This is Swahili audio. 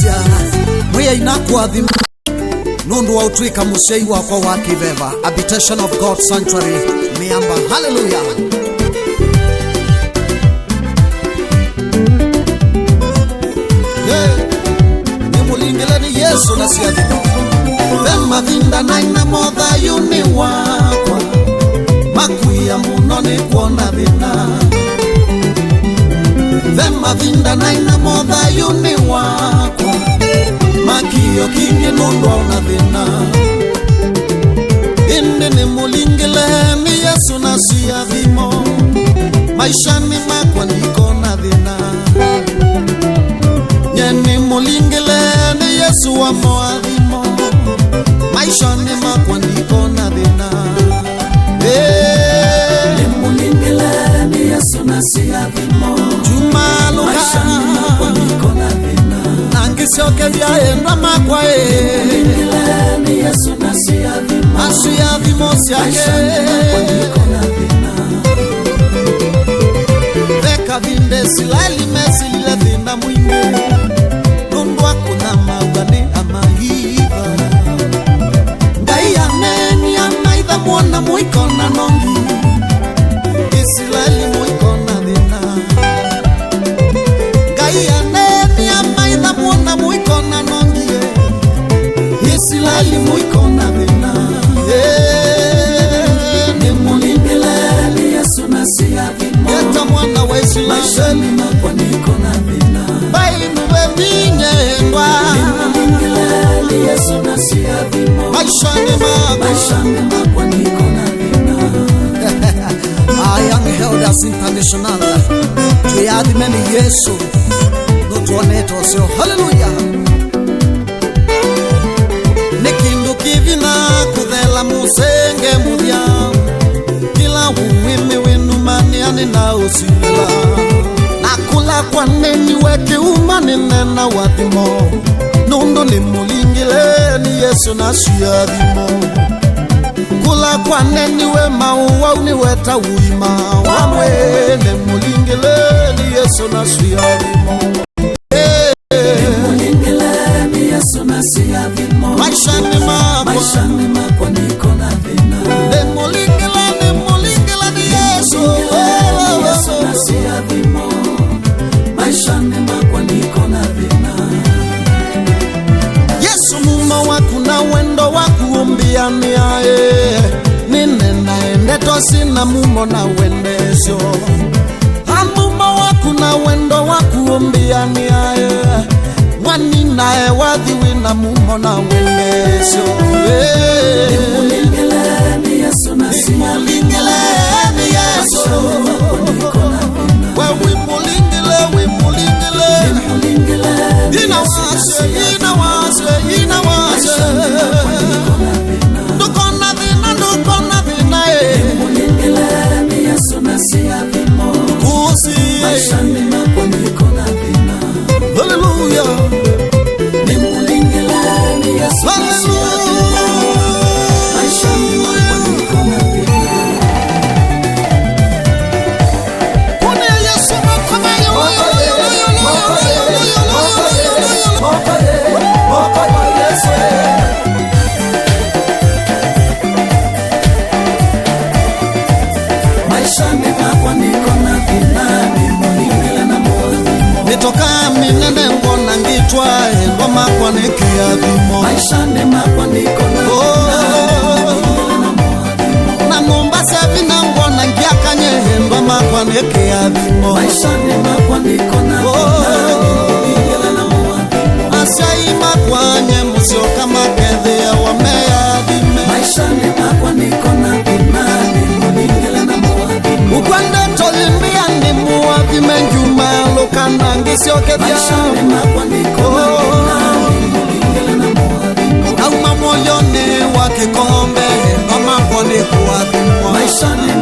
Ecclesia Mwe inakwathi Nundu wa utwika musei wakwa wa kiveva Habitation of God Sanctuary Miamba. Hallelujah. Nimulingile ni Yesu na siadhino Vema vinda naina modha yuni wakwa Makuya muno ni kuona vina Vema vinda naina modha yuni wakwa Makio kingi nundu una vina Indi nimulingile ni Yesu na siadhimo Maisha ni makwa niko na vina Nyeni mulingile ni Yesu wa moadhimo Maisha ni makwa niko na vina Nimulingile ni Yesu na siadhimo Jumaluka Maisha ni makwa niko na vina Nangisioke vya endwa makwa Nimulingile ni Yesu na siadhimo Asiadhimo siake Maisha ni makwa niko na vina Veka vinde silali mesilile vina mwingi Nundwa kuna mawani amahiva Ngaya neni anaitha mwana mwiko na nongi Isilali mwiko na vina Ngaya neni anaitha mwana mwiko na nongi Isilali mwiko na vina Nimulingile ni Yesu na siadhimo Yeta mwana wa Isilali Maisha ni makwa niko na vina Bainu weminye ndwa Nimulingile ni Yesu na siadhimo Maisha ni makwa Maisha ni makwa niko na vina Young Elders International Tuyadhimeni Yesu Nutuoneto sio. Hallelujah. Nikindu kivina kuthela musenge muthia Kila umwimi winu maniani na usila Nakula kwa neni weki umani nena wathimo Nundu ni mulingile ni Yesu na siadhimo Kula kwa neni we mauwa uniweta uima Wamwe ni mulingile ni Yesu na siadhimo Nimulingile ni Yesu na siadhimo Maisha ni makwa Maisha ni makwa niko na vina Nimulingile ni Yesu Nimulingile ni Yesu na siadhimo Maisha ni makwa niko na vina Yesu mumo waku na wendo waku umbiania Nine naende tosi na mumo na wendesyo Hamumo waku na wendo waku umbiania Mwani nae wadhiwi na mumo na wendesyo Nimulingile ni Yesu na siadhimo Nimulingile ni Yesu Niko na vina We wimulingile Nimulingile ni Yesu na Inawase Ndukona vina Nimulingile ni Yesu na siadhimo Kusi Maisha ni makwa niko na vina Hallelujah. Nimulingile ni Yesu na siadhimo Maisha ni makwa niko na vina Kune Yesu makama Maisha ni makwa niko na vina Nimulingile na muadhimo Nitoka minene ngona ngitwa Ngoma kwa nikiadhimo Maisha ni makwa niko na vina Nimulingile na muadhimo Na Mombasa vina ngona ngiakanye Ngoma kwa nikiadhimo Maisha ni makwa niko na vina Nimulingile na muadhimo Asyaima kwanye musio kama kedhia wameadhime Maisha ni makwa niko na vina Nimulingile na muadhimo Ukwande tolimbia ni muadhime Njuma lukanda ngisio kedhia Maisha ni makwa niko na vina Nimulingile na muadhimo Nauma moyoni wa kikombe Ngoma kwa nikuadhimo Maisha ni